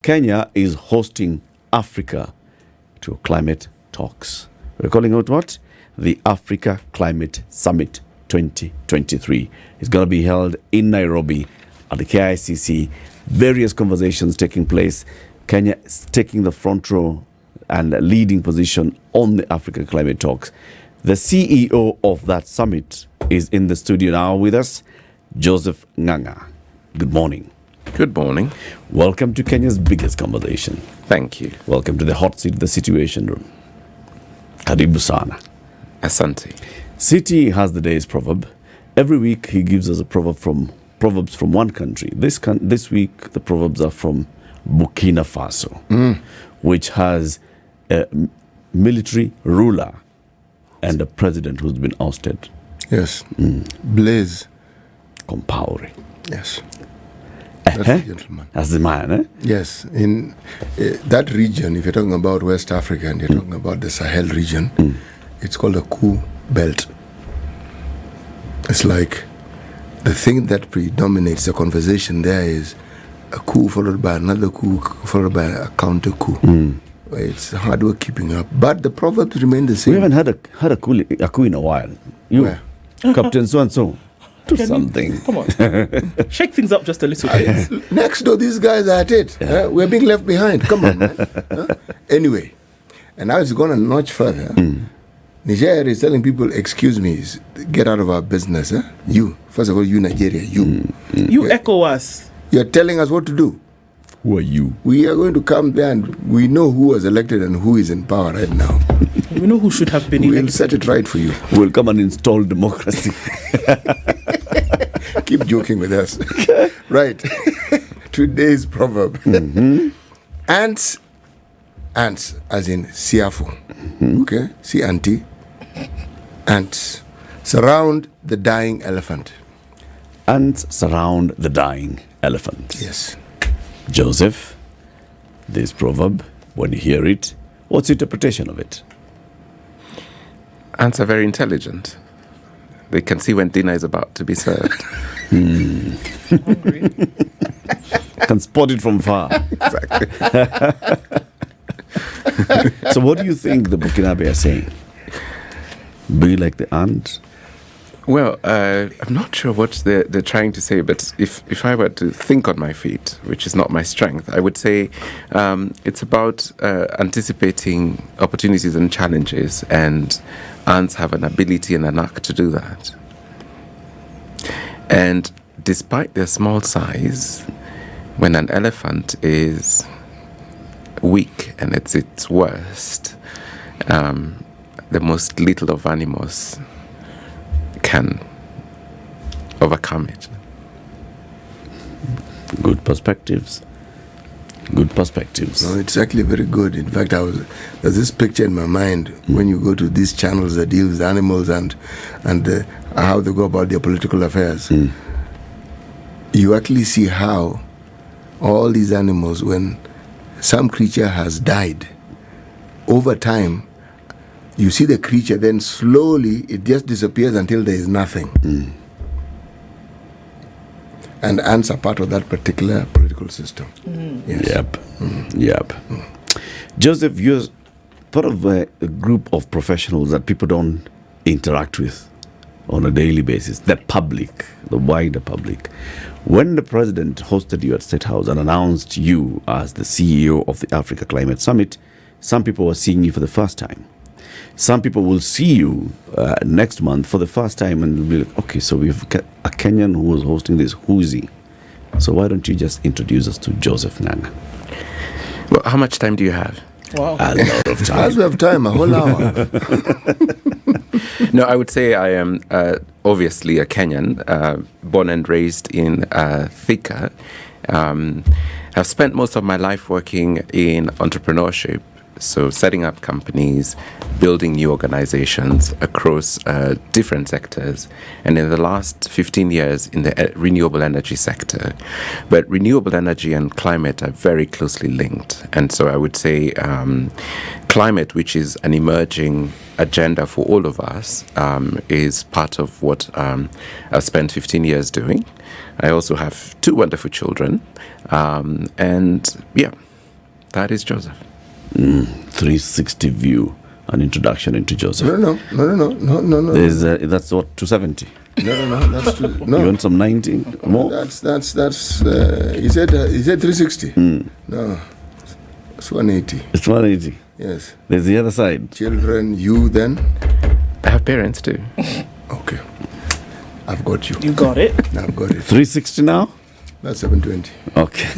Kenya is hosting Africa to climate talks. We're calling out what? The Africa Climate Summit 2023. It's going to be held in Nairobi at the KICC. Various conversations taking place. Kenya is taking the front row and a leading position on the Africa Climate Talks. The CEO of that summit is in the studio now with us, Joseph Ng'ang'a. Good morning. Good morning. Welcome to Kenya's biggest conversation. Thank you. Welcome to the hot seat, the Situation Room. Karibu sana. Asante. City has the day's proverb. Every week he gives us a proverbs from one country. This week the proverbs are from Burkina Faso, which has a military ruler and a president who's been ousted. Yes. Blaise Compaoré. Yes. That's the gentleman. That's the man, eh? Yes. In that region, if you're talking about West Africa and you're talking about the Sahel region, it's called a coup belt. It's like the thing that predominates the conversation there is a coup followed by another coup followed by a counter coup. It's hard work keeping up. But the proverbs remain the same. We haven't had a coup in a while. Where? Captain so-and-so. Do something. Come on. Shake things up just a little bit. Next door, these guys are at it. We're being left behind. Come on, man. Anyway, and now it's gone a notch further. Nigeria is telling people, excuse me, get out of our business. You, first of all, you Nigeria, you. You echo us. You're telling us what to do. Who are you? We are going to come there and we know who was elected and who is in power right now. We know who should have been We'll elected. set it right for you. We'll come and install democracy. Keep joking with us. Right. Today's proverb. Ants, as in siafu. Okay? Si anti. Ants surround the dying elephant. Ants surround the dying elephant. Yes. Joseph, this proverb, when you hear it, what's your interpretation of it? Ants are very intelligent. They can see when dinner is about to be served. Hungry. Can spot it from far. Exactly. So what do you think the Burkinabe are saying? Be like the ant? Well, I'm not sure what they're trying to say, but if I were to think on my feet, which is not my strength, I would say it's about anticipating opportunities and challenges, and ants have an ability and a knack to do that. And despite their small size, when an elephant is weak and it's its worst, the most little of animals can overcome it. Good perspectives. Good perspectives. No, it's actually very good. In fact, there's this picture in my mind when you go to these channels that deal with animals and how they go about their political affairs. You actually see how all these animals, when some creature has died, over time, you see the creature, then slowly it just disappears until there is nothing. And ants are part of that particular political system. Yes. Yep. Joseph, you're part of a group of professionals that people don't interact with on a daily basis, the public, the wider public. When the president hosted you at State House and announced you as the CEO of the Africa Climate Summit, some people were seeing you for the first time. Some people will see you next month for the first time and will be like, okay, so we've got a Kenyan who was hosting this. Who is he? So why don't you just introduce us to Joseph Ng'ang'a? Well, how much time do you have? Wow. A lot of As time. we have time, a whole hour. No, I would say I am obviously a Kenyan, born and raised in Thika. I've spent most of my life working in entrepreneurship, so setting up companies, building new organizations across different sectors, and in the last 15 years in the renewable energy sector. But renewable energy and climate are very closely linked, and so I would say climate, which is an emerging agenda for all of us, is part of what I've spent 15 years doing. I also have two wonderful children, and yeah. That is Joseph. 360 view, an introduction into Joseph. No. There's, that's what, 270? No, that's too, You no. want some 90 more? That's he said 360. No, it's 180. It's 180. Yes. There's the other side. Children, you then. I have parents too. Okay. I've got you. You got it. I've got it. 360 now? That's 720. Okay.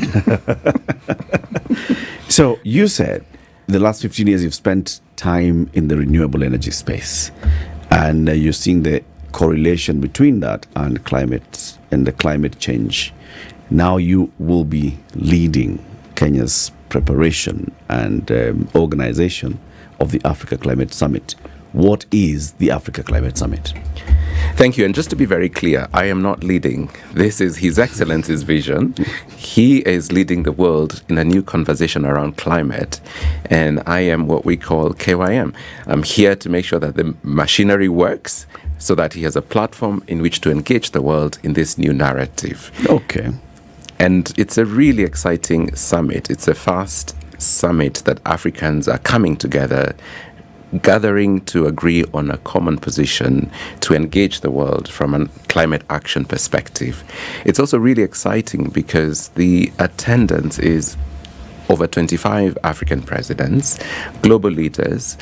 So you said the last 15 years you've spent time in the renewable energy space, and you're seeing the correlation between that and climate and the climate change. Now you will be leading Kenya's preparation and organization of the Africa Climate Summit. What is the Africa Climate Summit? Thank you. And just to be very clear, I am not leading. This is His Excellency's vision. He is leading the world in a new conversation around climate. And I am what we call KYM. I'm here to make sure that the machinery works so that he has a platform in which to engage the world in this new narrative. Okay. And it's a really exciting summit. It's a fast summit that Africans are coming together, gathering to agree on a common position to engage the world from a climate action perspective. It's also really exciting because the attendance is over 25 African presidents, global leaders,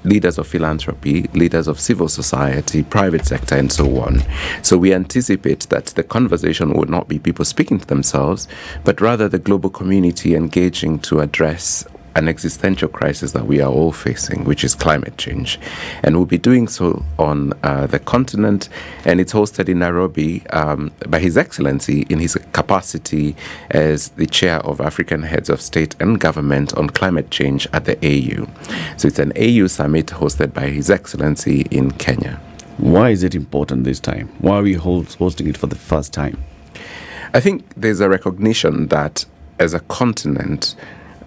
leaders of philanthropy, leaders of civil society, private sector, and so on. So we anticipate that the conversation will not be people speaking to themselves, but rather the global community engaging to address an existential crisis that we are all facing, which is climate change. And we'll be doing so on the continent, and it's hosted in Nairobi by His Excellency in his capacity as the chair of African Heads of State and Government on climate change at the AU. So it's an AU summit hosted by His Excellency in Kenya. Why is it important this time? Why are we hosting it for the first time? I think there's a recognition that as a continent,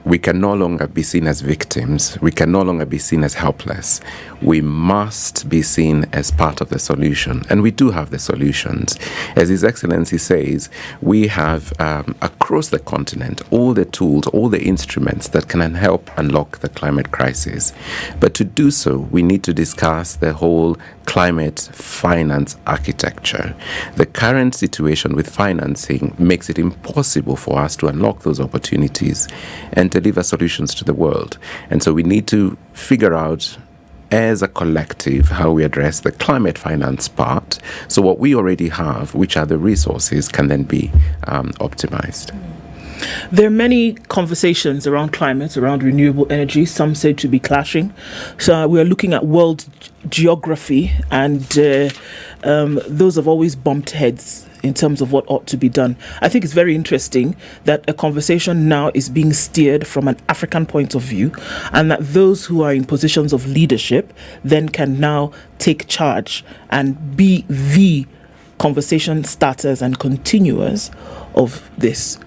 we can no longer be seen as victims. We can no longer be seen as helpless. We must be seen as part of the solution. And we do have the solutions. As His Excellency says, we have across the continent all the tools, all the instruments that can help unlock the climate crisis. But to do so, we need to discuss the whole climate finance architecture. The current situation with financing makes it impossible for us to unlock those opportunities and deliver solutions to the world. And so we need to figure out as a collective how we address the climate finance part. So what we already have, which are the resources, can then be optimized. There are many conversations around climate, around renewable energy, some say to be clashing. So we are looking at world geography, and those have always bumped heads in terms of what ought to be done. I think it's very interesting that a conversation now is being steered from an African point of view, and that those who are in positions of leadership then can now take charge and be the conversation starters and continuers of this.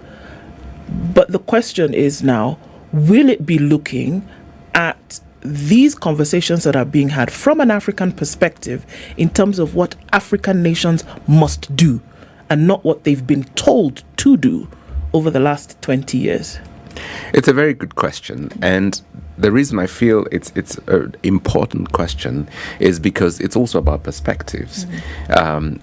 But the question is now, will it be looking at these conversations that are being had from an African perspective in terms of what African nations must do and not what they've been told to do over the last 20 years? It's a very good question. And the reason I feel it's an important question is because it's also about perspectives.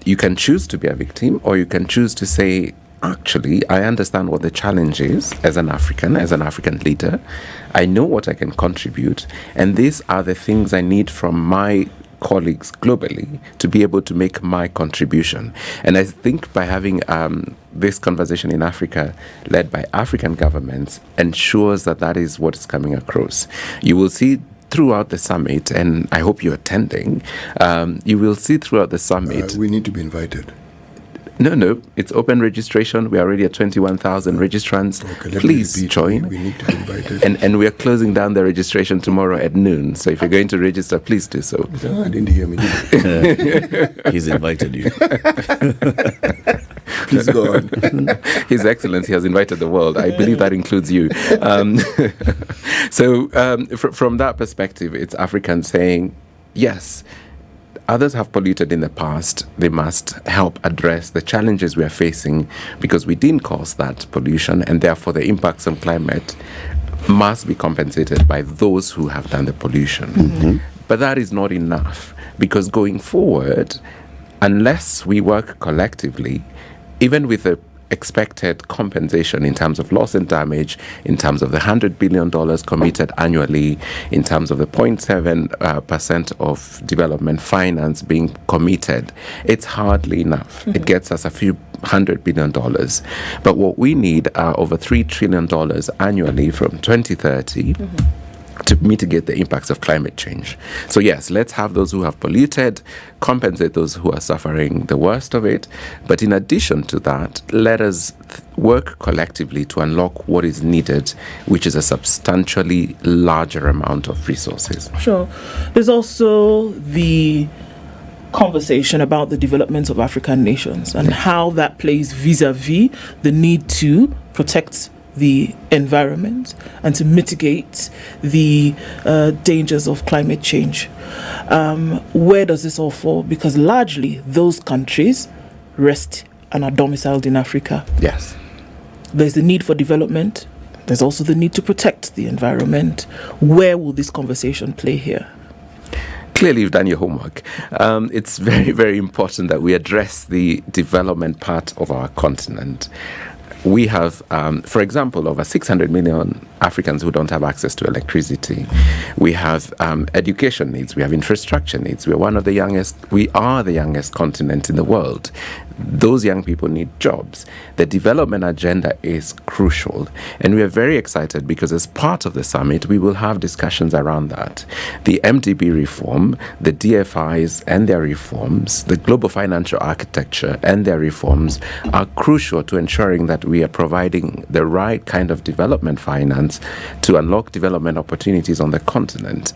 You can choose to be a victim, or you can choose to say, actually, I understand what the challenge is as an African leader. I know what I can contribute, and these are the things I need from my colleagues globally to be able to make my contribution. And I think by having this conversation in Africa, led by African governments, ensures that that is what is coming across. You will see throughout the summit, and I hope you're attending, you will see throughout the summit. We need to be invited. No, it's open registration. We are already at 21,000 registrants. Okay, Please join. We need to be invited. And we are closing down the registration tomorrow at noon. So if you're going to register, please do so. I didn't hear me. He's invited you. Please go on. His Excellency has invited the world. I believe that includes you. So from that perspective, it's Africans saying, yes, others have polluted in the past. They must help address the challenges we are facing because we didn't cause that pollution, and therefore the impacts on climate must be compensated by those who have done the pollution. But that is not enough, because going forward, unless we work collectively, even with the expected compensation in terms of loss and damage, in terms of the $100 billion committed annually, in terms of the 0.7% of development finance being committed, it's hardly enough. It gets us a few $100 billion. But what we need are over $3 trillion annually from 2030 to mitigate the impacts of climate change. So yes, let's have those who have polluted, compensate those who are suffering the worst of it. But in addition to that, let us work collectively to unlock what is needed, which is a substantially larger amount of resources. Sure. There's also the conversation about the development of African nations and how that plays vis-a-vis the need to protect the environment and to mitigate the dangers of climate change. Where does this all fall? Because largely those countries rest and are domiciled in Africa. Yes. There's the need for development. There's also the need to protect the environment. Where will this conversation play here? Clearly, you've done your homework. It's very, very important that we address the development part of our continent. We have, for example, over 600 million Africans who don't have access to electricity. We have education needs. We have infrastructure needs. We are the youngest continent in the world. Those young people need jobs. The development agenda is crucial. And we are very excited because as part of the summit, we will have discussions around that. The MDB reform, the DFIs and their reforms, the global financial architecture and their reforms are crucial to ensuring that we are providing the right kind of development finance to unlock development opportunities on the continent.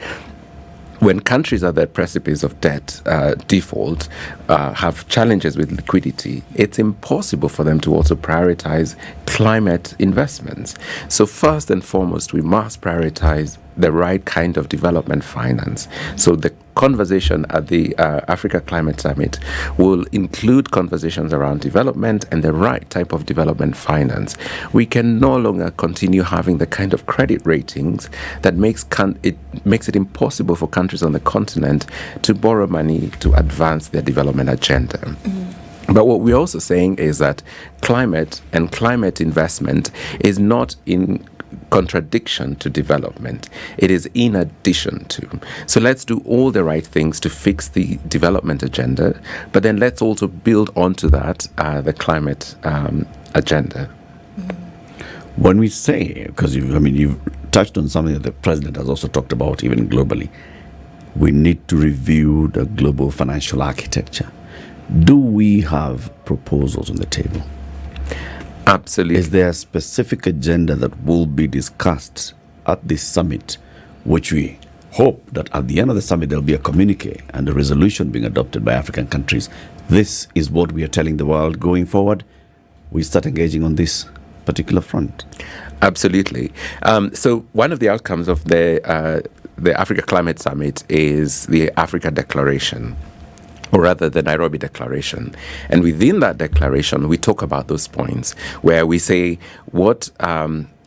When countries are at the precipice of debt default, have challenges with liquidity, it's impossible for them to also prioritize climate investments. So first and foremost, we must prioritize the right kind of development finance. So the conversation at the Africa Climate Summit will include conversations around development and the right type of development finance. We can no longer continue having the kind of credit ratings that makes it impossible for countries on the continent to borrow money to advance their development agenda. But what we're also saying is that climate and climate investment is not in contradiction to development. It is in addition to. So let's do all the right things to fix the development agenda, but then let's also build onto that the climate agenda. When we say, because you've touched on something that the president has also talked about even globally, we need to review the global financial architecture. Do we have proposals on the table? Absolutely. Is there a specific agenda that will be discussed at this summit, which we hope that at the end of the summit there'll be a communique and a resolution being adopted by African countries? This is what we are telling the world going forward. We start engaging on this particular front. Absolutely. So one of the outcomes of the Africa Climate Summit is the Africa Declaration, or rather the Nairobi Declaration. And within that declaration, we talk about those points where we say what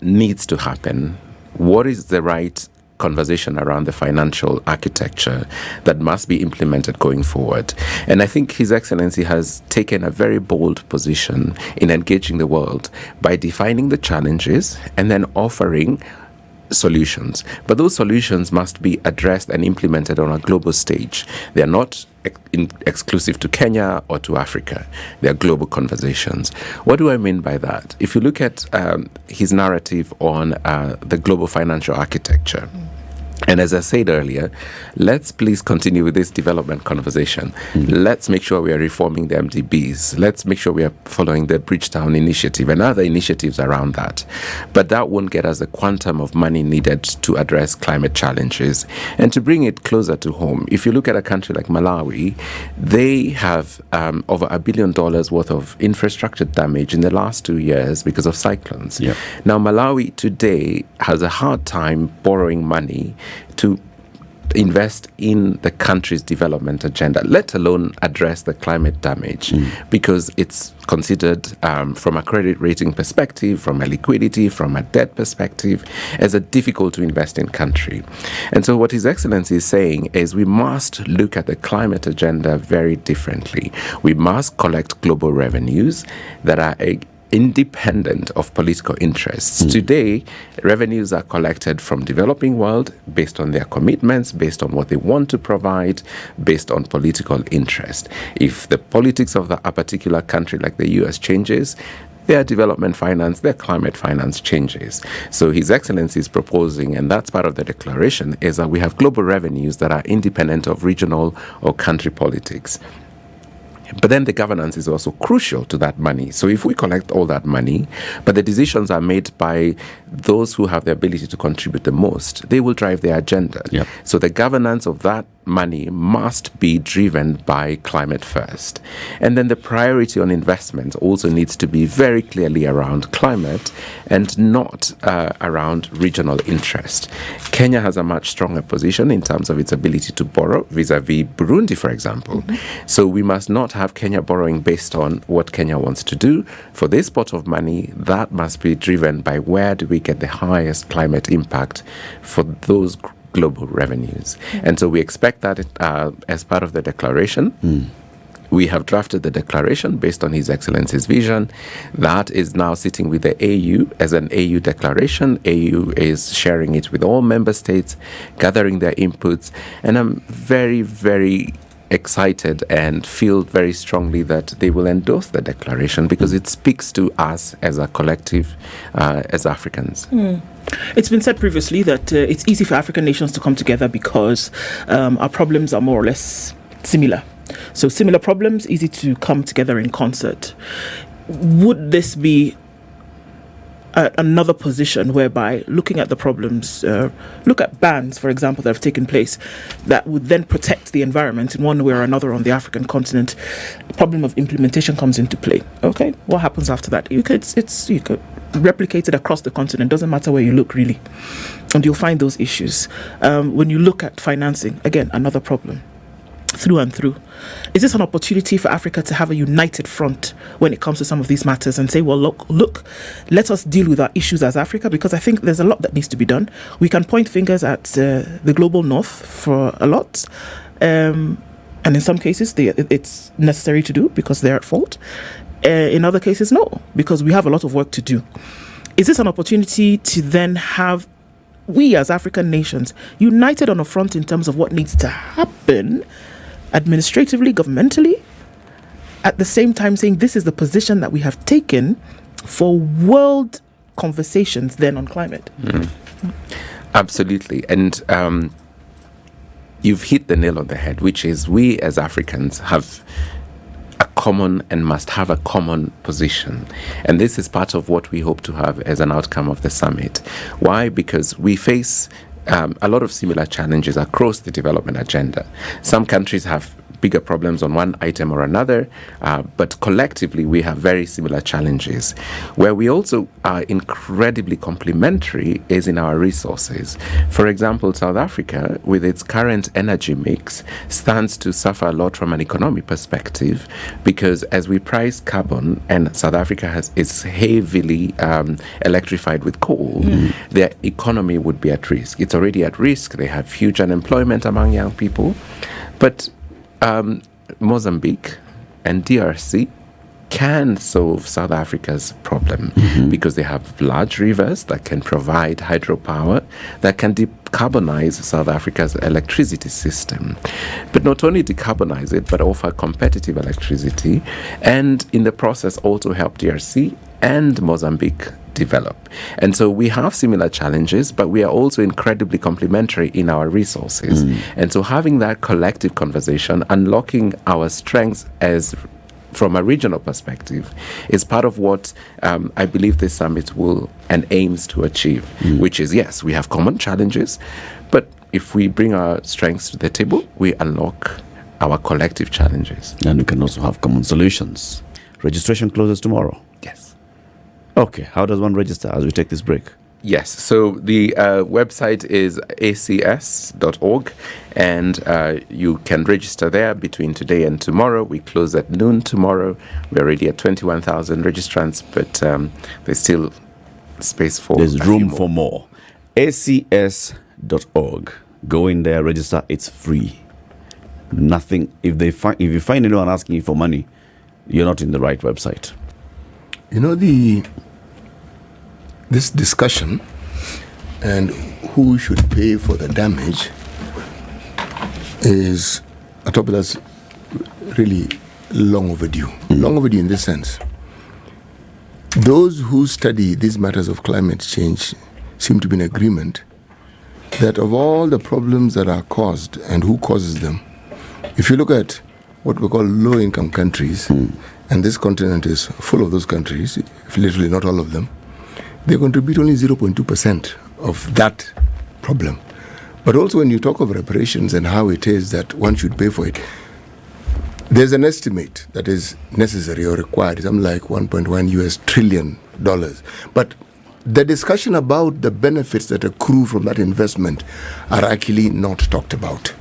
needs to happen, what is the right conversation around the financial architecture that must be implemented going forward. And I think His Excellency has taken a very bold position in engaging the world by defining the challenges and then offering solutions. But those solutions must be addressed and implemented on a global stage. They are not exclusive to Kenya or to Africa. They are global conversations. What do I mean by that? If you look at his narrative on the global financial architecture, and as I said earlier, let's please continue with this development conversation. Let's make sure we are reforming the MDBs. Let's make sure we are following the Bridgetown Initiative and other initiatives around that. But that won't get us the quantum of money needed to address climate challenges. And to bring it closer to home, if you look at a country like Malawi, they have over $1 billion worth of infrastructure damage in the last 2 years because of cyclones. Now, Malawi today has a hard time borrowing money to invest in the country's development agenda, let alone address the climate damage, because it's considered from a credit rating perspective, from a liquidity, from a debt perspective, as a difficult to invest in country. And so what His Excellency is saying is we must look at the climate agenda very differently. We must collect global revenues that are independent of political interests. Today, revenues are collected from developing world based on their commitments, based on what they want to provide, based on political interest. If the politics of a particular country like the US changes, their development finance, their climate finance changes. So His Excellency is proposing, and that's part of the declaration, is that we have global revenues that are independent of regional or country politics. But then the governance is also crucial to that money. So if we collect all that money, but the decisions are made by those who have the ability to contribute the most, they will drive their agenda. Yep. So the governance of that money must be driven by climate first. And then the priority on investment also needs to be very clearly around climate and not around regional interest. Kenya has a much stronger position in terms of its ability to borrow vis-a-vis Burundi, for example. So we must not have Kenya borrowing based on what Kenya wants to do. For this pot of money, that must be driven by where do we get the highest climate impact for those global revenues. And so we expect that as part of the declaration. We have drafted the declaration based on His Excellency's vision. That is now sitting with the AU as an AU declaration. AU is sharing it with all member states, gathering their inputs. And I'm very, very excited and feel very strongly that they will endorse the declaration because it speaks to us as a collective, as Africans. It's been said previously that it's easy for African nations to come together because our problems are more or less similar. So similar problems, easy to come together in concert. Would this be another position whereby looking at the problems, look at bans, for example, that have taken place that would then protect the environment in one way or another on the African continent? The problem of implementation comes into play. Okay, what happens after that? You could replicate it across the continent. Doesn't matter where you look, really, and you'll find those issues. When you look at financing, again, another problem. Through and through. Is this an opportunity for Africa to have a united front when it comes to some of these matters and say, well, look, let us deal with our issues as Africa? Because I think there's a lot that needs to be done. We can point fingers at the global north for a lot. And in some cases, it's necessary to do because they're at fault. In other cases, no, because we have a lot of work to do. Is this an opportunity to then have we as African nations united on a front in terms of what needs to happen administratively, governmentally, at the same time saying this is the position that we have taken for world conversations then on climate? Absolutely. And you've hit the nail on the head, which is we as Africans have a common and must have a common position. And this is part of what we hope to have as an outcome of the summit. Why? Because we face a lot of similar challenges across the development agenda. Some countries have bigger problems on one item or another, but collectively we have very similar challenges. Where we also are incredibly complementary is in our resources. For example, South Africa, with its current energy mix, stands to suffer a lot from an economic perspective because as we price carbon, and South Africa is heavily electrified with coal, their economy would be at risk. It's already at risk. They have huge unemployment among young people. But Mozambique and DRC can solve South Africa's problem because they have large rivers that can provide hydropower that can decarbonize South Africa's electricity system. But not only decarbonize it, but offer competitive electricity and in the process also help DRC and Mozambique develop. And so we have similar challenges, but we are also incredibly complementary in our resources. And so having that collective conversation, unlocking our strengths as from a regional perspective is part of what I believe this summit will and aims to achieve, which is, yes, we have common challenges, but if we bring our strengths to the table, we unlock our collective challenges. And we can also have common solutions. Registration closes tomorrow. Yes. Okay, how does one register as we take this break? Yes. So the website is acs.org, and you can register there between today and tomorrow. We close at noon tomorrow. We're already at 21,000 registrants, but there's still space for. There's a room few more. for more. acs.org. Go in there, register. It's free. Nothing. If you find anyone asking you for money, you're not in the right website. You know, this discussion and who should pay for the damage is a topic that's really long overdue. Long overdue in this sense. Those who study these matters of climate change seem to be in agreement that of all the problems that are caused and who causes them, if you look at what we call low-income countries, and this continent is full of those countries, literally not all of them, they contribute only 0.2% of that problem. But also when you talk of reparations and how it is that one should pay for it, there's an estimate that is necessary or required, something like $1.1 US trillion. But the discussion about the benefits that accrue from that investment are actually not talked about.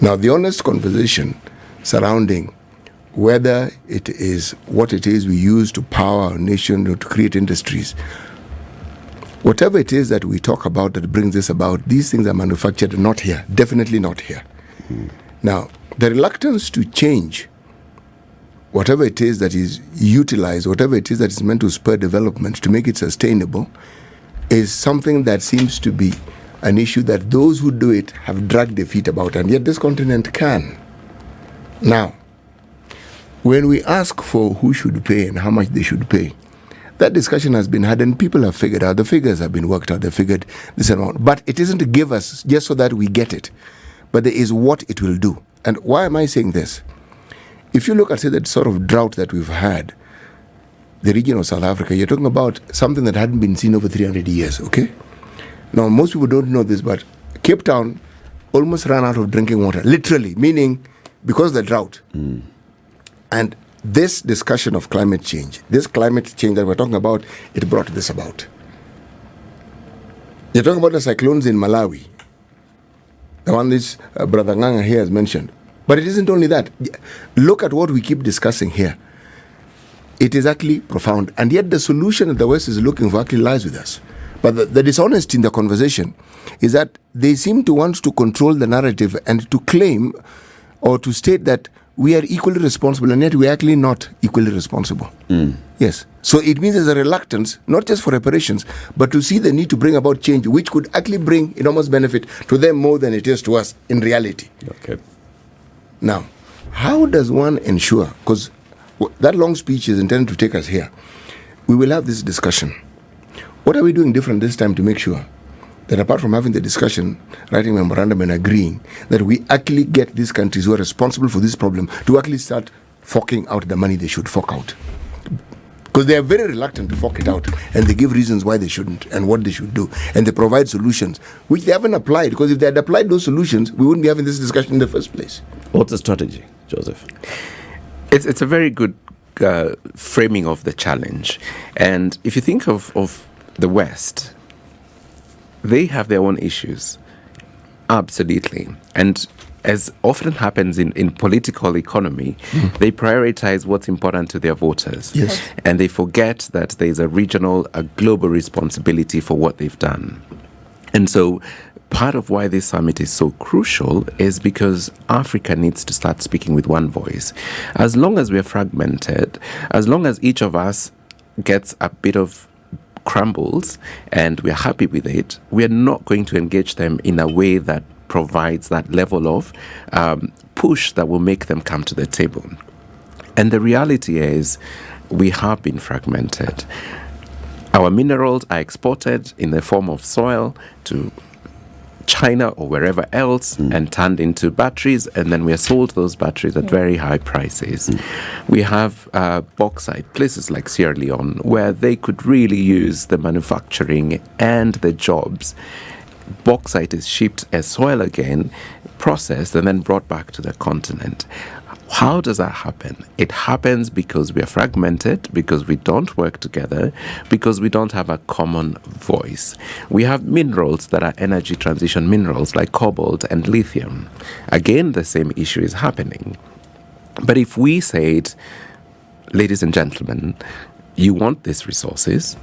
Now, the honest conversation surrounding whether it is what it is we use to power our nation or to create industries, whatever it is that we talk about that brings this about, these things are manufactured not here, definitely not here. Now, the reluctance to change whatever it is that is utilized, whatever it is that is meant to spur development, to make it sustainable, is something that seems to be an issue that those who do it have dragged their feet about, and yet this continent can. Now, when we ask for who should pay and how much they should pay, that discussion has been had and people have figured out, the figures have been worked out, they figured this amount. But it isn't to give us just so that we get it, but there is what it will do. And why am I saying this? If you look at, say, that sort of drought that we've had, the region of South Africa, you're talking about something that hadn't been seen over 300 years, okay? Now, most people don't know this, but Cape Town almost ran out of drinking water, literally, meaning because of the drought. And this discussion of climate change, this climate change that we're talking about, it brought this about. You're talking about the cyclones in Malawi, the one this Brother Nganga here has mentioned. But it isn't only that. Look at what we keep discussing here. It is actually profound. And yet the solution that the West is looking for actually lies with us. But the dishonesty in the conversation is that they seem to want to control the narrative and to claim or to state that we are equally responsible, and yet we are actually not equally responsible. Yes. So it means there's a reluctance, not just for reparations, but to see the need to bring about change, which could actually bring enormous benefit to them more than it is to us in reality. Okay. Now, how does one ensure, because that long speech is intended to take us here, we will have this discussion. What are we doing different this time to make sure that apart from having the discussion, writing memorandum and agreeing, that we actually get these countries who are responsible for this problem to actually start forking out the money they should fork out? Because they are very reluctant to fork it out, and they give reasons why they shouldn't and what they should do, and they provide solutions which they haven't applied, because if they had applied those solutions, we wouldn't be having this discussion in the first place. What's the strategy, Joseph? It's a very good framing of the challenge. And if you think of the West, they have their own issues, absolutely. And as often happens in political economy, they prioritize what's important to their voters. Yes. And they forget that there's a regional, a global responsibility for what they've done. And so part of why this summit is so crucial is because Africa needs to start speaking with one voice. As long as we're fragmented, as long as each of us gets a bit of crumbles and we're happy with it, we're not going to engage them in a way that provides that level of push that will make them come to the table. And the reality is we have been fragmented. Our minerals are exported in the form of soil to China or wherever else and turned into batteries, and then we are sold those batteries at very high prices. We have bauxite, places like Sierra Leone, where they could really use the manufacturing and the jobs. Bauxite is shipped as soil again, processed, and then brought back to the continent. How does that happen? It happens because we are fragmented, because we don't work together, because we don't have a common voice. We have minerals that are energy transition minerals like cobalt and lithium. Again, the same issue is happening. But if we said, ladies and gentlemen, you want these resources,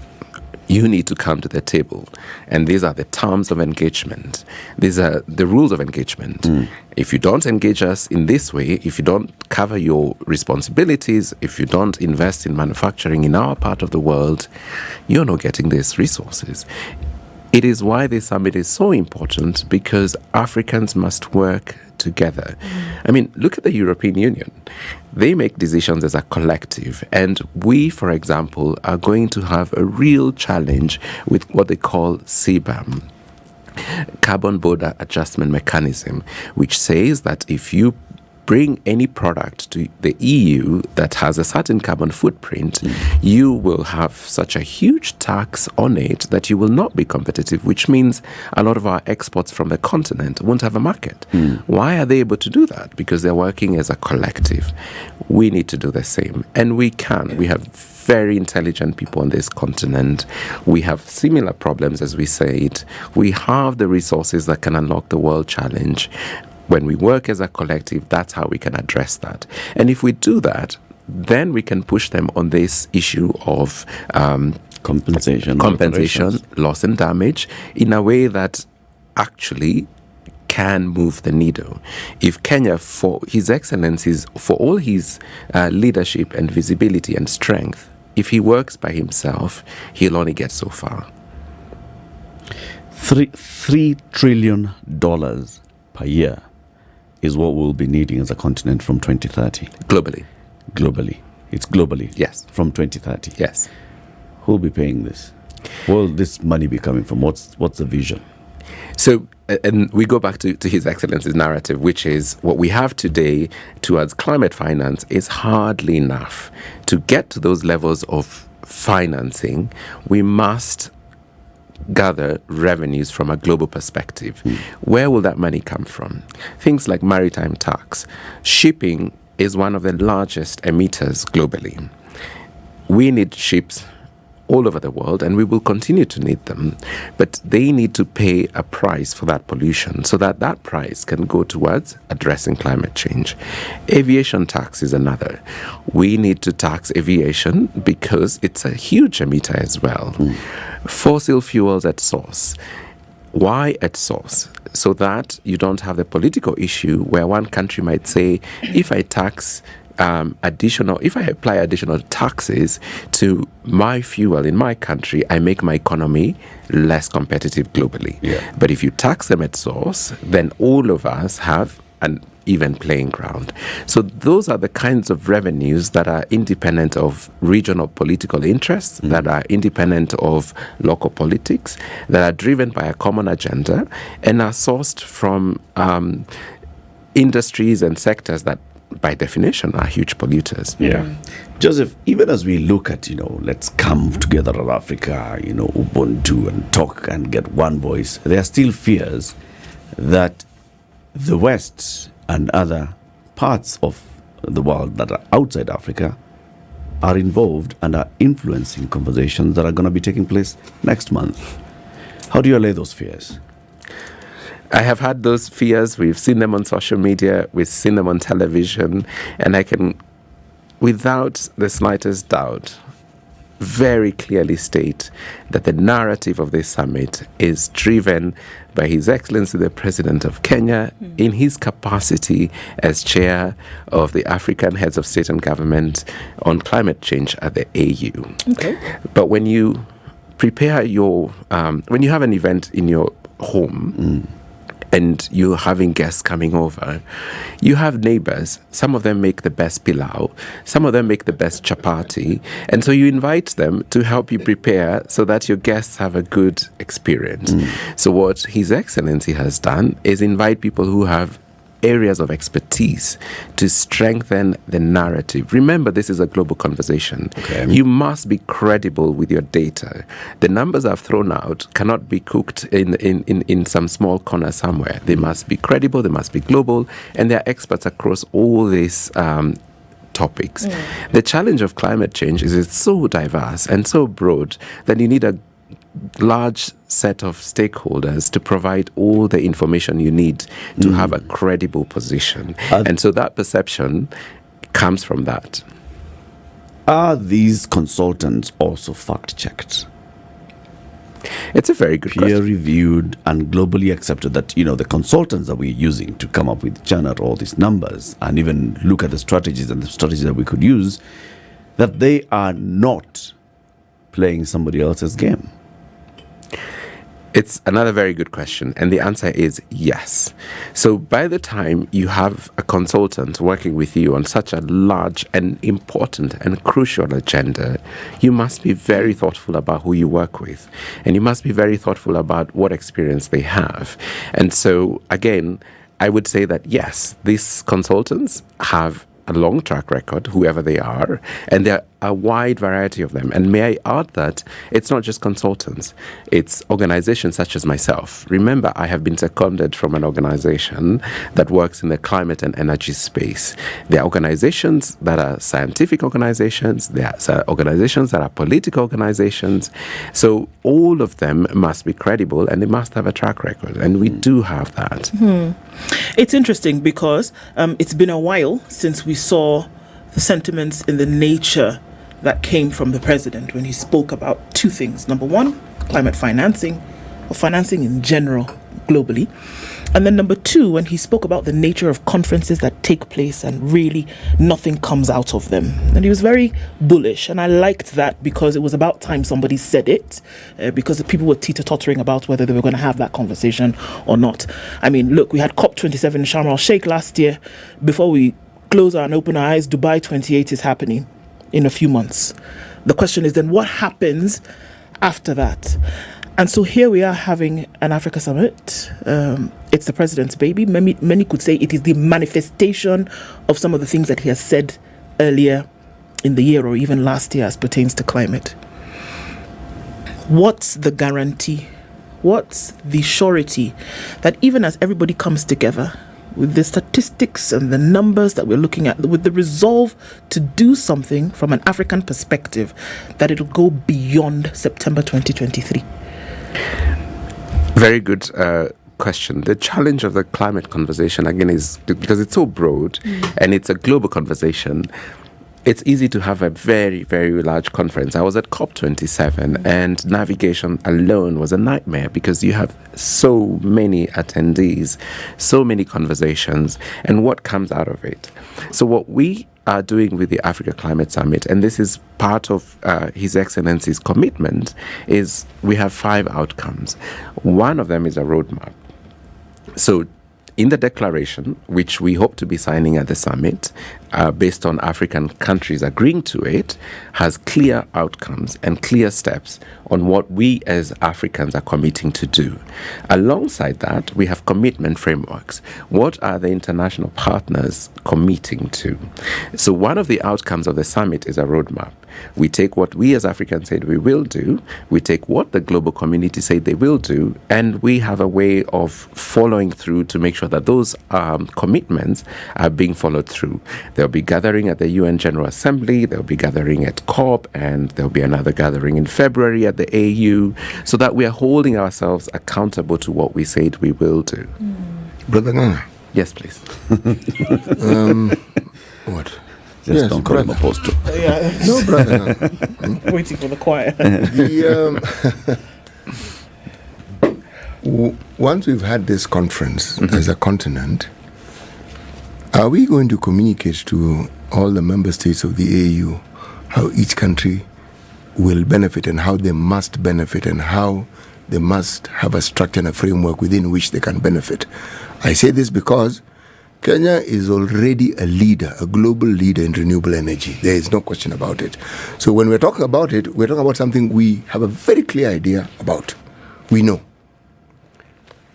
you need to come to the table. And these are the terms of engagement. These are the rules of engagement. If you don't engage us in this way, if you don't cover your responsibilities, if you don't invest in manufacturing in our part of the world, you're not getting these resources. It is why this summit is so important, because Africans must work together. I mean, look at the European Union. They make decisions as a collective, and we, for example, are going to have a real challenge with what they call CBAM, Carbon Border Adjustment Mechanism, which says that if you bring any product to the EU that has a certain carbon footprint, you will have such a huge tax on it that you will not be competitive, which means a lot of our exports from the continent won't have a market. Why are they able to do that? Because they're working as a collective. We need to do the same, and we can. We have very intelligent people on this continent. We have similar problems, as we said. We have the resources that can unlock the world challenge. When we work as a collective, that's how we can address that. And if we do that, then we can push them on this issue of compensation, loss and damage, in a way that actually can move the needle. If Kenya, for His Excellency's, for all his leadership and visibility and strength, if he works by himself, he'll only get so far. $3 trillion per year is what we'll be needing as a continent from 2030. Globally. It's globally. Yes. From 2030. Yes. Who'll be paying this? Where will this money be coming from? What's the vision? So, and we go back to His Excellency's narrative, which is what we have today towards climate finance is hardly enough. To get to those levels of financing, we must gather revenues from a global perspective. Where will that money come from? Things like maritime tax. Shipping is one of the largest emitters globally. We need ships all over the world, and we will continue to need them, but they need to pay a price for that pollution so that that price can go towards addressing climate change. Aviation tax is another. We need to tax aviation because it's a huge emitter as well. Fossil fuels at source. Why at source? So that you don't have the political issue where one country might say, if I tax if I apply additional taxes to my fuel in my country, I make my economy less competitive globally. But if you tax them at source, then all of us have an even playing ground. So those are the kinds of revenues that are independent of regional political interests, that are independent of local politics, that are driven by a common agenda, and are sourced from industries and sectors that by definition are huge polluters. Joseph, even as we look at, let's come together in Africa, Ubuntu, and talk and get one voice, there are still fears that the West and other parts of the world that are outside Africa are involved and are influencing conversations that are going to be taking place next month. How do you allay those fears? I have had those fears. We've seen them on social media. We've seen them on television. And I can, without the slightest doubt, very clearly state that the narrative of this summit is driven by His Excellency the President of Kenya in his capacity as chair of the African Heads of State and Government on climate change at the AU. Okay. But when you prepare when you have an event in your home, and you're having guests coming over, you have neighbors. Some of them make the best pilau. Some of them make the best chapati. And so you invite them to help you prepare so that your guests have a good experience. So what His Excellency has done is invite people who have areas of expertise to strengthen the narrative. Remember, this is a global conversation. Okay. You must be credible with your data. The numbers I've thrown out cannot be cooked in some small corner somewhere. They must be credible, they must be global, and they're experts across all these topics. The challenge of climate change is it's so diverse and so broad that you need a large set of stakeholders to provide all the information you need to have a credible position. And so that perception comes from that. Are these consultants also fact-checked? It's a very good question. Peer-reviewed and globally accepted that, the consultants that we're using to come up with, generate all these numbers and even look at the strategies that we could use, that they are not playing somebody else's game? It's another very good question, and the answer is yes. So by the time you have a consultant working with you on such a large and important and crucial agenda, you must be very thoughtful about who you work with, and you must be very thoughtful about what experience they have. And so, again, I would say that yes, these consultants have a long track record, whoever they are, and there are a wide variety of them. And may I add that it's not just consultants, it's organizations such as myself. Remember, I have been seconded from an organization that works in the climate and energy space. There are organizations that are scientific organizations, there are organizations that are political organizations. So all of them must be credible and they must have a track record, and we do have that. It's interesting because it's been a while since we saw the sentiments in the nature that came from the president when he spoke about two things. Number one, climate financing, or financing in general, globally. And then number two, when he spoke about the nature of conferences that take place and really nothing comes out of them. And he was very bullish. And I liked that because it was about time somebody said it, because the people were teeter-tottering about whether they were going to have that conversation or not. I mean, look, we had COP27 in Sharm el-Sheikh last year. Before we close and open our eyes, Dubai 28 is happening in a few months. The question is then what happens after that? And so here we are having an Africa Summit. It's the president's baby. Many could say it is the manifestation of some of the things that he has said earlier in the year or even last year as pertains to climate. What's the guarantee? What's the surety that even as everybody comes together with the statistics and the numbers that we're looking at, with the resolve to do something from an African perspective, that it'll go beyond September 2023? Very good question. The challenge of the climate conversation, again, is because it's so broad and it's a global conversation. It's easy to have a very, very large conference. I was at COP27 and navigation alone was a nightmare because you have so many attendees, so many conversations, and what comes out of it. So what we are doing with the Africa Climate Summit, and this is part of His Excellency's commitment, is we have 5 outcomes. One of them is a roadmap. So in the declaration, which we hope to be signing at the summit, based on African countries agreeing to it, has clear outcomes and clear steps on what we as Africans are committing to do. Alongside that, we have commitment frameworks. What are the international partners committing to? So one of the outcomes of the summit is a roadmap. We take what we as Africans said we will do, we take what the global community said they will do, and we have a way of following through to make sure that those commitments are being followed through. There'll be gathering at the UN General Assembly, there'll be gathering at COP, and there'll be another gathering in February at the AU, so that we are holding ourselves accountable to what we said we will do. Brother Nganga. Yes, please. What? Just Yes, don't call him brother. apostle. Yeah, No, brother Nganga. waiting for the choir. Once we've had this conference as a continent, are we going to communicate to all the member states of the AU how each country will benefit and how they must benefit and how they must have a structure and a framework within which they can benefit? I say this because Kenya is already a leader, a global leader in renewable energy. There is no question about it. So when we're talking about it, we're talking about something we have a very clear idea about. We know.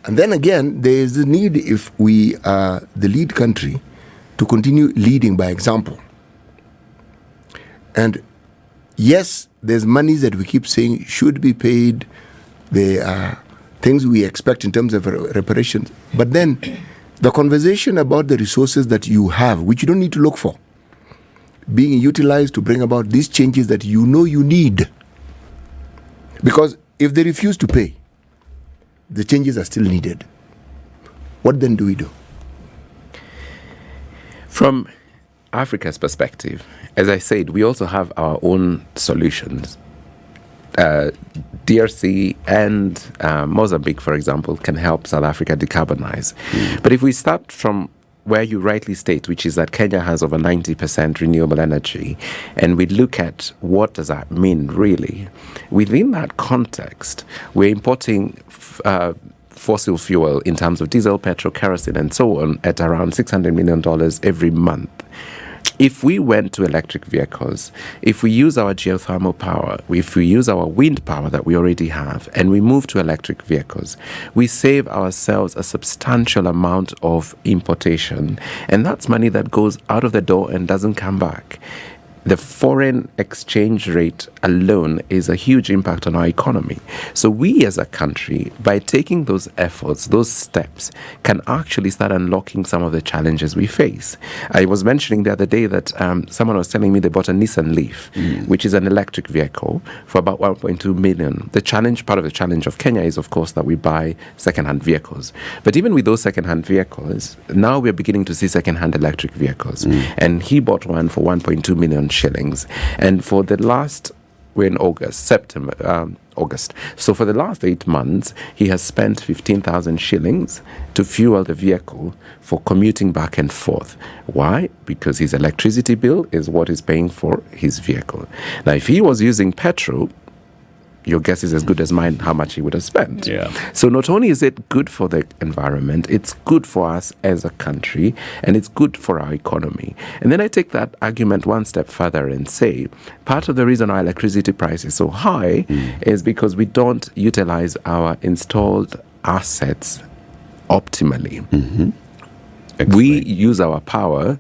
And then again, there is the need, if we are the lead country, to continue leading by example. And yes, there's monies that we keep saying should be paid. There are things we expect in terms of reparations. But then the conversation about the resources that you have, which you don't need to look for, being utilized to bring about these changes that you know you need. Because if they refuse to pay, the changes are still needed. What then do we do? From Africa's perspective, as I said, we also have our own solutions. DRC and Mozambique, for example, can help South Africa decarbonize. But if we start from where you rightly state, which is that Kenya has over 90% renewable energy, and we look at what does that mean really, within that context, we're importing fossil fuel in terms of diesel, petrol, kerosene, and so on at around $600 million every month. If we went to electric vehicles, if we use our geothermal power, if we use our wind power that we already have, and we move to electric vehicles, we save ourselves a substantial amount of importation. And that's money that goes out of the door and doesn't come back. The foreign exchange rate alone is a huge impact on our economy. So we as a country, by taking those efforts, those steps, can actually start unlocking some of the challenges we face. I was mentioning the other day that someone was telling me they bought a Nissan Leaf, which is an electric vehicle, for about 1.2 million. Part of the challenge of Kenya is, of course, that we buy second-hand vehicles. But even with those second-hand vehicles, now we're beginning to see second-hand electric vehicles. And he bought one for 1.2 million shillings. And for the last, we're in August. So for the last 8 months, he has spent 15,000 shillings to fuel the vehicle for commuting back and forth. Why? Because his electricity bill is what he's paying for his vehicle. Now, if he was using petrol, your guess is as good as mine how much he would have spent. Yeah. So not only is it good for the environment, it's good for us as a country, and it's good for our economy. And then I take that argument one step further and say, part of the reason our electricity price is so high is because we don't utilize our installed assets optimally. We use our power.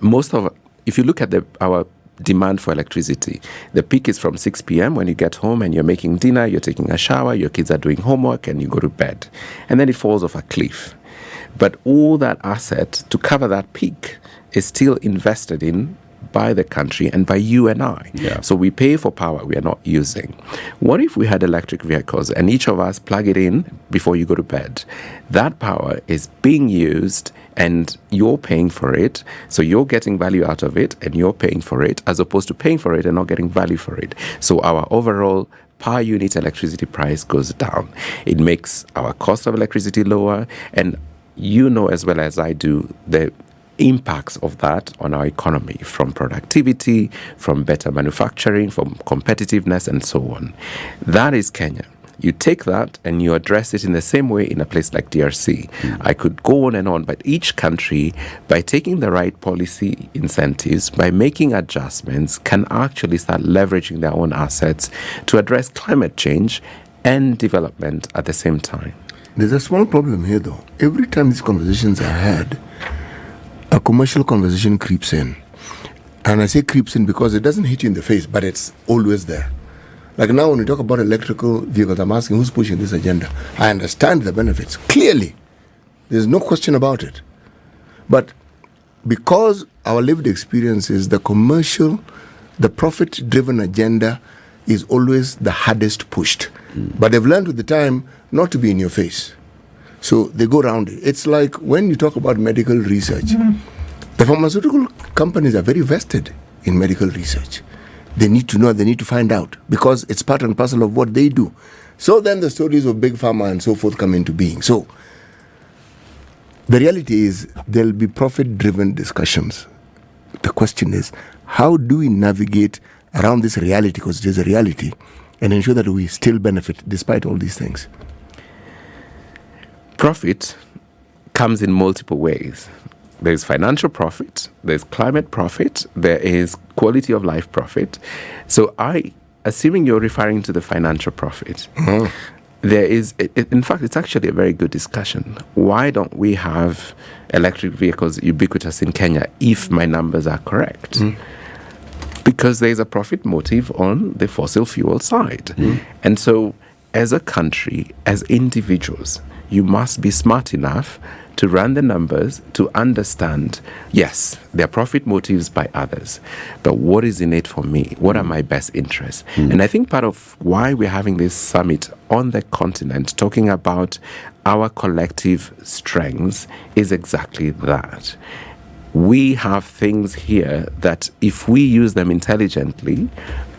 If you look at our demand for electricity, the peak is from 6 p.m. when you get home and you're making dinner, you're taking a shower, your kids are doing homework, and you go to bed. And then it falls off a cliff. But all that asset to cover that peak is still invested in by the country and by you and I. Yeah. So we pay for power we are not using. What if we had electric vehicles and each of us plug it in before you go to bed? That power is being used and you're paying for it. So you're getting value out of it and you're paying for it, as opposed to paying for it and not getting value for it. So our overall per unit electricity price goes down. It makes our cost of electricity lower, and you know as well as I do the impacts of that on our economy, from productivity, from better manufacturing, from competitiveness, and so on. That is Kenya. You take that and you address it in the same way in a place like DRC. I could go on, but each country, by taking the right policy incentives, by making adjustments, can actually start leveraging their own assets to address climate change and development at the same time. There's a small problem here, though. Every time these conversations are had, a commercial conversation creeps in. And I say creeps in because it doesn't hit you in the face, but it's always there. Like now when we talk about electrical vehicles, I'm asking who's pushing this agenda. I understand the benefits, clearly. There's no question about it. But because our lived experience is the commercial, the profit-driven agenda is always the hardest pushed. But they've learned with the time not to be in your face. So they go around it. It's like when you talk about medical research, the pharmaceutical companies are very vested in medical research. They need to know, they need to find out, because it's part and parcel of what they do. So then the stories of big pharma and so forth come into being. So the reality is there'll be profit-driven discussions. The question is, how do we navigate around this reality, because it is a reality, and ensure that we still benefit despite all these things? Profit comes in multiple ways. There's financial profit, there's climate profit, there is quality of life profit. So assuming you're referring to the financial profit, there is, in fact, it's actually a very good discussion. Why don't we have electric vehicles ubiquitous in Kenya if my numbers are correct? Because there's a profit motive on the fossil fuel side. And so, as a country, as individuals, you must be smart enough to run the numbers to understand, yes, there are profit motives by others, but what is in it for me? What are my best interests? And I think part of why we're having this summit on the continent, talking about our collective strengths, is exactly that. We have things here that, if we use them intelligently,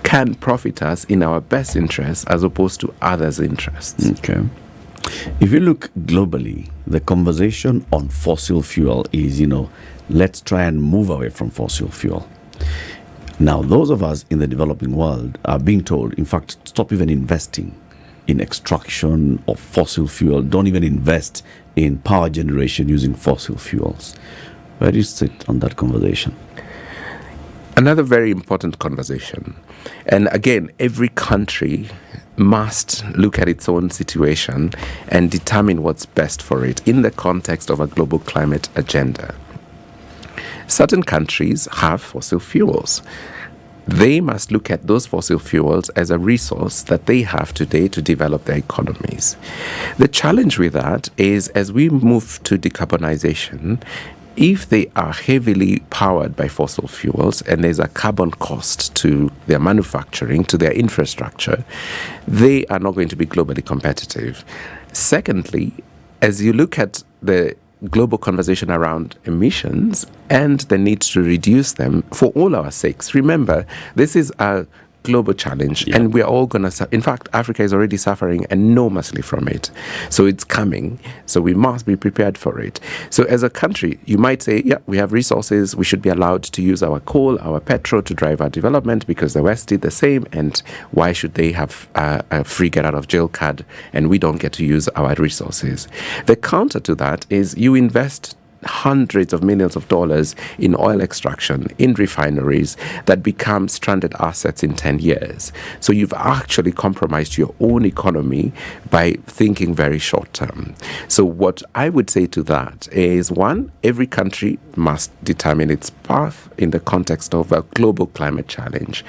can profit us in our best interests as opposed to others' interests. Okay. If you look globally, the conversation on fossil fuel is, let's try and move away from fossil fuel. Now, those of us in the developing world are being told, in fact, stop even investing in extraction of fossil fuel. Don't even invest in power generation using fossil fuels. Where do you sit on that conversation? Another very important conversation. And again, every country must look at its own situation and determine what's best for it in the context of a global climate agenda. Certain countries have fossil fuels. They must look at those fossil fuels as a resource that they have today to develop their economies. The challenge with that is, as we move to decarbonization, if they are heavily powered by fossil fuels and there's a carbon cost to their manufacturing, to their infrastructure, they are not going to be globally competitive. Secondly, as you look at the global conversation around emissions and the need to reduce them for all our sakes, remember, this is a global challenge, and we're all going to, in fact, Africa is already suffering enormously from it. So it's coming. So we must be prepared for it. So as a country, you might say, yeah, we have resources. We should be allowed to use our coal, our petrol to drive our development because the West did the same. And why should they have a free get out of jail card and we don't get to use our resources? The counter to that is you invest hundreds of millions of dollars in oil extraction, in refineries that become stranded assets in 10 years. So you've actually compromised your own economy by thinking very short term. So what I would say to that is, one, every country must determine its path in the context of a global climate challenge.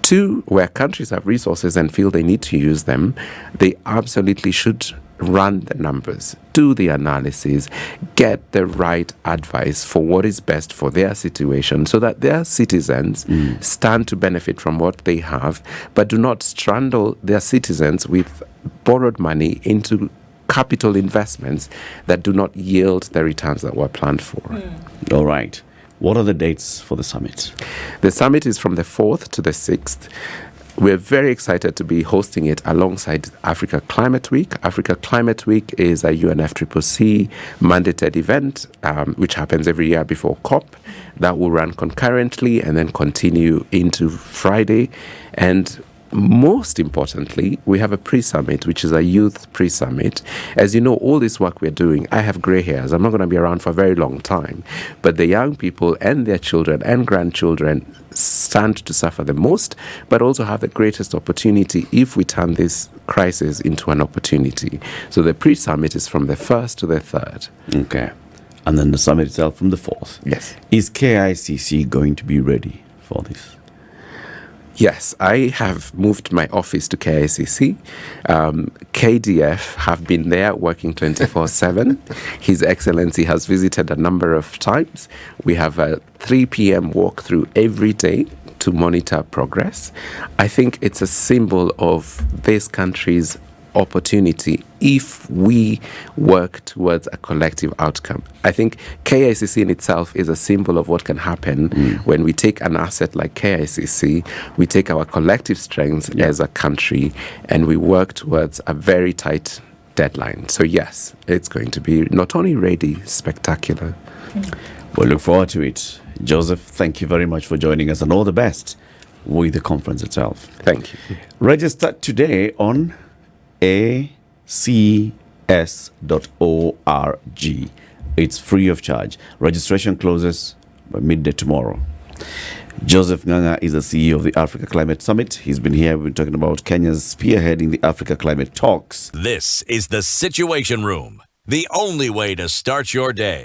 Two, where countries have resources and feel they need to use them, they absolutely should run the numbers, do the analysis, get the right advice for what is best for their situation so that their citizens stand to benefit from what they have, but do not strangle their citizens with borrowed money into capital investments that do not yield the returns that were planned for. All right. What are the dates for the summit? The summit is from the 4th to the 6th. We're very excited to be hosting it alongside Africa Climate Week. Africa Climate Week is a UNFCCC mandated event, which happens every year before COP. That will run concurrently and then continue into Friday. And most importantly, we have a pre-summit, which is a youth pre-summit. As you know, all this work we're doing, I have gray hairs. I'm not going to be around for a very long time. But the young people and their children and grandchildren stand to suffer the most, but also have the greatest opportunity if we turn this crisis into an opportunity. So the pre-summit is from the 1st to the 3rd. Okay. And then the summit itself from the 4th. Yes. Is KICC going to be ready for this? Yes, I have moved my office to KICC. KDF have been there working 24/7. His Excellency has visited a number of times. We have a 3 p.m. walkthrough every day to monitor progress. I think it's a symbol of this country's opportunity if we work towards a collective outcome. I think KICC in itself is a symbol of what can happen when we take an asset like KICC, we take our collective strengths as a country, and we work towards a very tight deadline. So yes, it's going to be not only ready, spectacular. We'll look forward to it. Joseph, thank you very much for joining us, and all the best with the conference itself. Thank you. Register today on acs.org. It's free of charge. Registration closes by midday tomorrow. Joseph Nganga is the CEO of the Africa Climate Summit. He's been here. We've been talking about Kenya's spearheading the Africa Climate Talks. This is the Situation Room, the only way to start your day.